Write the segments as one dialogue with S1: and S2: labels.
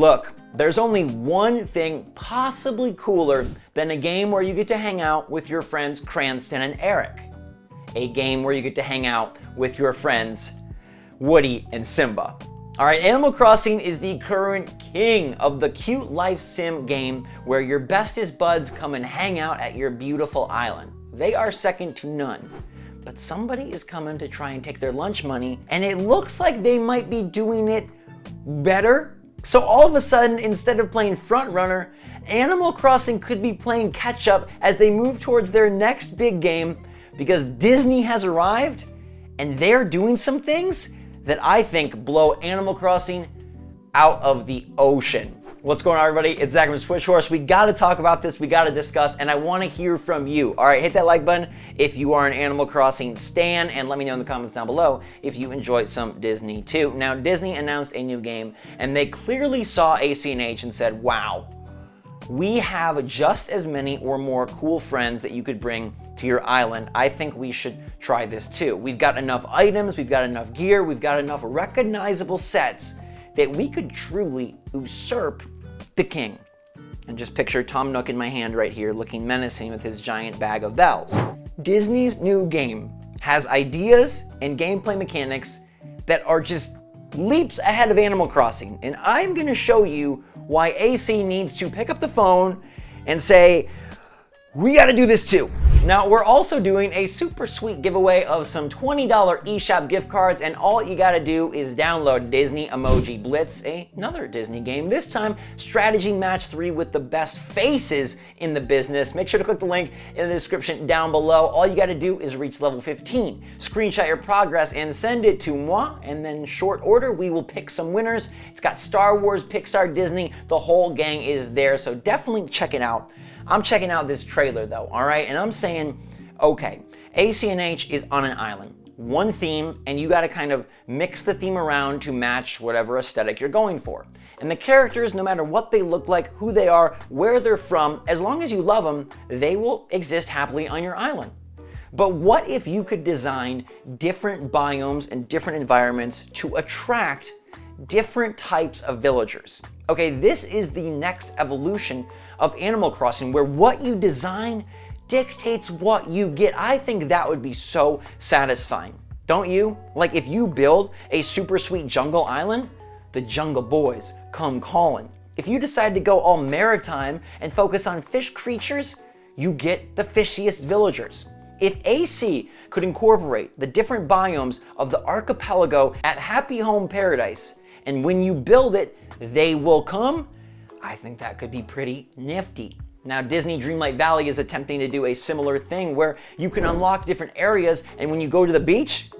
S1: Look, there's only one thing possibly cooler than a game where you get to hang out with your friends Cranston and Eric. A game where you get to hang out with your friends Woody and Simba. All right, Animal Crossing is the current king of the cute life sim game where your bestest buds come and hang out at your beautiful island. They are second to none. But somebody is coming to try and take their lunch money, and it looks like they might be doing it better. So all of a sudden, instead of playing front runner, Animal Crossing could be playing catch up as they move towards their next big game, because Disney has arrived and they're doing some things that I think blow Animal Crossing out of the ocean. What's going on, everybody? It's Zach from SwitchForce. We gotta talk about this, we gotta discuss, and I wanna hear from you. All right, hit that like button if you are an Animal Crossing stan, and let me know in the comments down below if you enjoy some Disney too. Now, Disney announced a new game, and they clearly saw ACNH and said, wow, we have just as many or more cool friends that you could bring to your island. I think we should try this too. We've got enough items, we've got enough gear, we've got enough recognizable sets that we could truly usurp the king. And just picture Tom Nook in my hand right here looking menacing with his giant bag of bells. Disney's new game has ideas and gameplay mechanics that are just leaps ahead of Animal Crossing. And I'm gonna show you why AC needs to pick up the phone and say, we gotta do this too. Now, we're also doing a super sweet giveaway of some $20 eShop gift cards, and all you gotta do is download Disney EMOJI BLITZ, another Disney game, this time Strategy Match 3 with the best faces in the business. Make sure to click the link in the description down below. All you gotta do is reach level 15, screenshot your progress and send it to moi, and then short order, we will pick some winners. It's got Star Wars, Pixar, Disney, the whole gang is there, so definitely check it out. I'm checking out this trailer though, all right? And I'm saying, okay, ACNH is on an island, one theme, and you gotta kind of mix the theme around to match whatever aesthetic you're going for. And the characters, no matter what they look like, who they are, where they're from, as long as you love them, they will exist happily on your island. But what if you could design different biomes and different environments to attract different types of villagers? Okay, this is the next evolution of Animal Crossing, where what you design dictates what you get. I think that would be so satisfying. Don't you? Like, if you build a super sweet jungle island, the Jungle Boys come calling. If you decide to go all maritime and focus on fish creatures, you get the fishiest villagers. If AC could incorporate the different biomes of the archipelago at Happy Home Paradise, and when you build it, they will come, I think that could be pretty nifty. Now, Disney Dreamlike Valley is attempting to do a similar thing where you can unlock different areas, and when you go to the beach,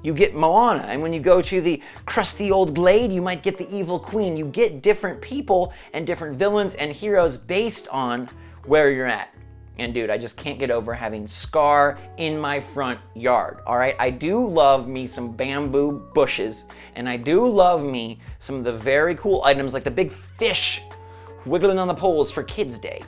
S1: you get Moana. And when you go to the crusty old glade, you might get the evil queen. You get different people and different villains and heroes based on where you're at. And dude, I just can't get over having Scar in my front yard, all right? I do love me some bamboo bushes, and I do love me some of the very cool items like the big fish wiggling on the poles for Kids Day.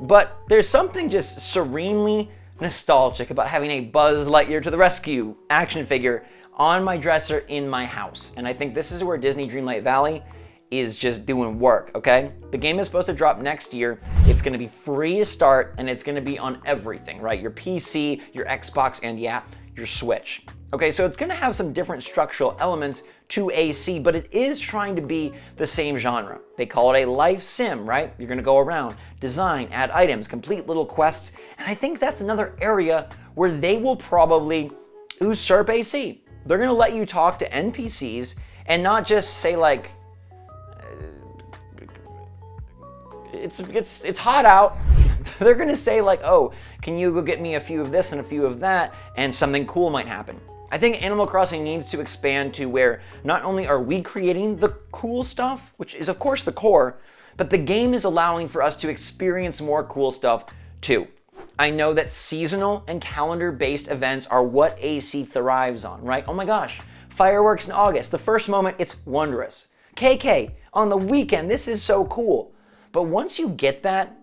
S1: But there's something just serenely nostalgic about having a Buzz Lightyear to the rescue action figure on my dresser in my house. And I think this is where Disney Dreamlight Valley is just doing work, okay? The game is supposed to drop next year. It's gonna be free to start, and it's gonna be on everything, right? Your PC, your Xbox, and yeah, your Switch. Okay, so it's gonna have some different structural elements to AC, but it is trying to be the same genre. They call it a life sim, right? You're gonna go around, design, add items, complete little quests, and I think that's another area where they will probably usurp AC. They're gonna let you talk to NPCs and not just say like, it's hot out. They're gonna say like, oh, can you go get me a few of this and a few of that, and something cool might happen. I think Animal Crossing needs to expand to where not only are we creating the cool stuff, which is of course the core, but the game is allowing for us to experience more cool stuff too. I know that seasonal and calendar-based events are what AC thrives on, right? Oh my gosh, fireworks in August, the first moment, it's wondrous. KK, on the weekend, this is so cool. But once you get that,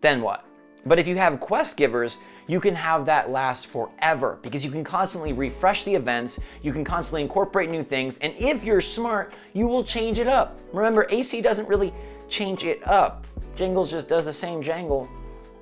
S1: then what? But if you have quest givers, you can have that last forever because you can constantly refresh the events, you can constantly incorporate new things, and if you're smart, you will change it up. Remember, AC doesn't really change it up. Jingles just does the same jangle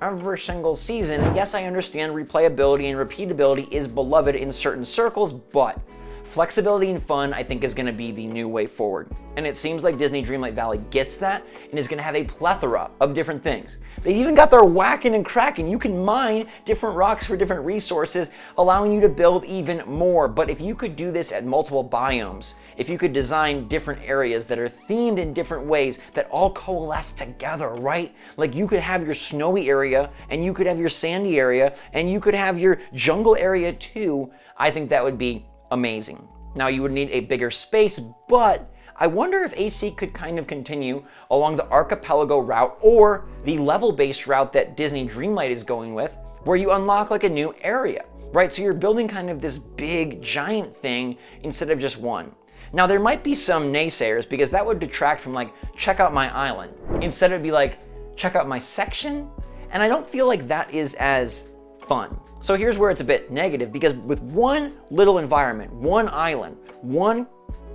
S1: every single season. And yes, I understand replayability and repeatability is beloved in certain circles, but flexibility and fun, I think, is going to be the new way forward. And it seems like Disney Dreamlight Valley gets that and is going to have a plethora of different things. They even got their whacking and cracking. You can mine different rocks for different resources, allowing you to build even more. But if you could do this at multiple biomes, if you could design different areas that are themed in different ways that all coalesce together, right? Like you could have your snowy area and you could have your sandy area and you could have your jungle area too. I think that would be amazing. Now you would need a bigger space, but I wonder if AC could kind of continue along the archipelago route or the level-based route that Disney Dreamlight is going with, where you unlock like a new area, right? So you're building kind of this big giant thing instead of just one. Now there might be some naysayers because that would detract from like, check out my island. Instead it'd be like, check out my section. And I don't feel like that is as fun. So here's where it's a bit negative because with one little environment, one island, one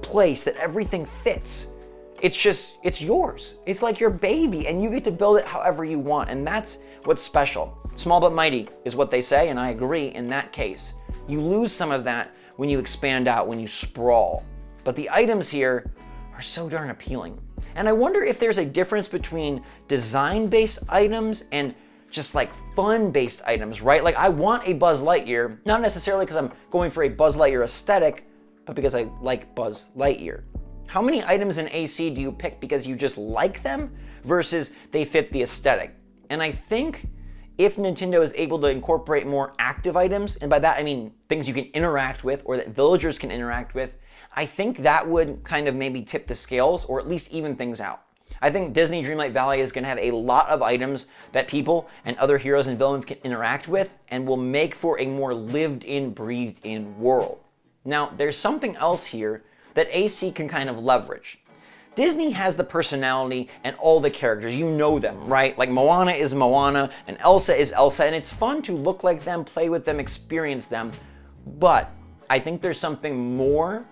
S1: place that everything fits, it's yours. It's like your baby and you get to build it however you want. And that's what's special. Small but mighty is what they say, and I agree in that case. You lose some of that when you expand out, when you sprawl. But the items here are so darn appealing. And I wonder if there's a difference between design-based items and just like fun-based items, right? Like I want a Buzz Lightyear, not necessarily because I'm going for a Buzz Lightyear aesthetic, but because I like Buzz Lightyear. How many items in AC do you pick because you just like them versus they fit the aesthetic? And I think if Nintendo is able to incorporate more active items, and by that I mean things you can interact with or that villagers can interact with, I think that would kind of maybe tip the scales or at least even things out. I think Disney Dreamlight Valley is going to have a lot of items that people and other heroes and villains can interact with and will make for a more lived-in, breathed-in world. Now, there's something else here that AC can kind of leverage. Disney has the personality and all the characters. You know them, right? Like Moana is Moana and Elsa is Elsa, and it's fun to look like them, play with them, experience them. But I think there's something more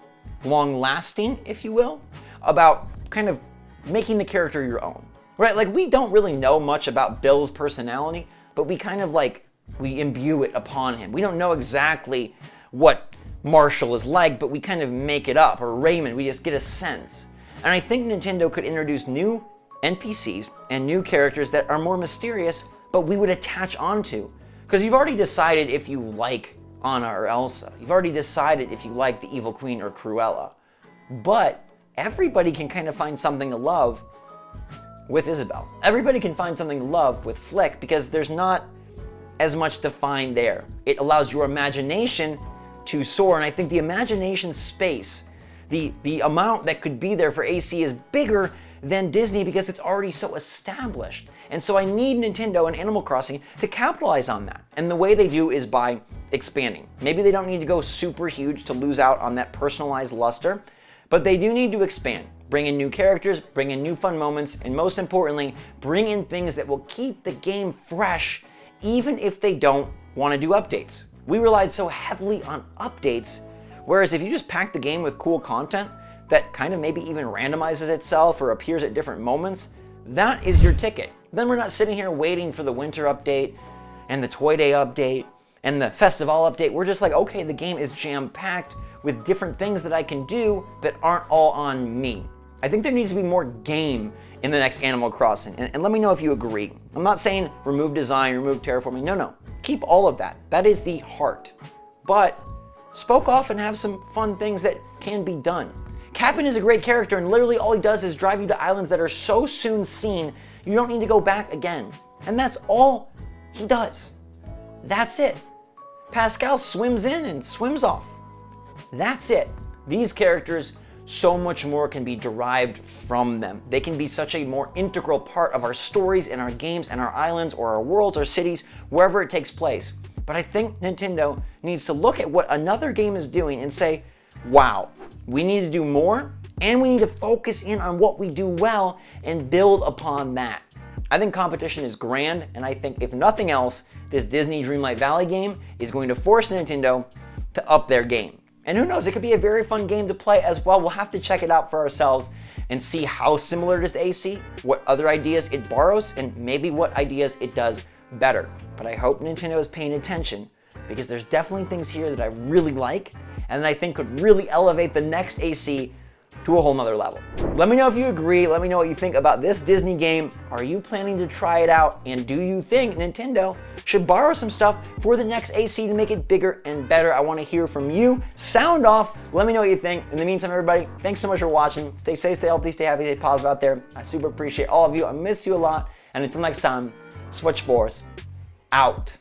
S1: long-lasting, if you will, about kind of making the character your own, right? Like we don't really know much about Bill's personality, but we kind of like, we imbue it upon him. We don't know exactly what Marshall is like, but we kind of make it up, or Raymond, we just get a sense. And I think Nintendo could introduce new NPCs and new characters that are more mysterious, but we would attach onto. Because you've already decided if you like Anna or Elsa. You've already decided if you like the Evil Queen or Cruella. But everybody can kind of find something to love with Isabelle. Everybody can find something to love with Flick because there's not as much to find there. It allows your imagination to soar, and I think the imagination space, the amount that could be there for AC is bigger than Disney because it's already so established. And so I need Nintendo and Animal Crossing to capitalize on that. And the way they do is by expanding. Maybe they don't need to go super huge to lose out on that personalized luster, but they do need to expand, bring in new characters, bring in new fun moments, and most importantly, bring in things that will keep the game fresh, even if they don't want to do updates. We relied so heavily on updates, whereas if you just pack the game with cool content that kind of maybe even randomizes itself or appears at different moments, that is your ticket. Then we're not sitting here waiting for the winter update and the Toy Day update and the Festival update. We're just like, okay, the game is jam-packed with different things that I can do that aren't all on me. I think there needs to be more game in the next Animal Crossing, and let me know if you agree. I'm not saying remove design, remove terraforming, no. Keep all of that. That is the heart. But spoke off and have some fun things that can be done. Captain is a great character, and literally all he does is drive you to islands that are so soon seen, you don't need to go back again. And that's all he does. That's it. Pascal swims in and swims off. That's it. These characters, so much more can be derived from them. They can be such a more integral part of our stories and our games and our islands or our worlds or cities, wherever it takes place. But I think Nintendo needs to look at what another game is doing and say, wow, we need to do more, and we need to focus in on what we do well and build upon that. I think competition is grand, and I think if nothing else, this Disney Dreamlight Valley game is going to force Nintendo to up their game. And who knows, it could be a very fun game to play as well. We'll have to check it out for ourselves and see how similar it is to AC, what other ideas it borrows, and maybe what ideas it does better. But I hope Nintendo is paying attention, because there's definitely things here that I really like and that I think could really elevate the next AC to a whole nother level. Let me know if you agree. Let me know what you think about this Disney game. Are you planning to try it out? And do you think Nintendo should borrow some stuff for the next AC to make it bigger and better? I want to hear from you. Sound off. Let me know what you think. In the meantime, everybody, thanks so much for watching. Stay safe, stay healthy, stay happy, stay positive out there. I super appreciate all of you. I miss you a lot. And until next time, SwitchForce out.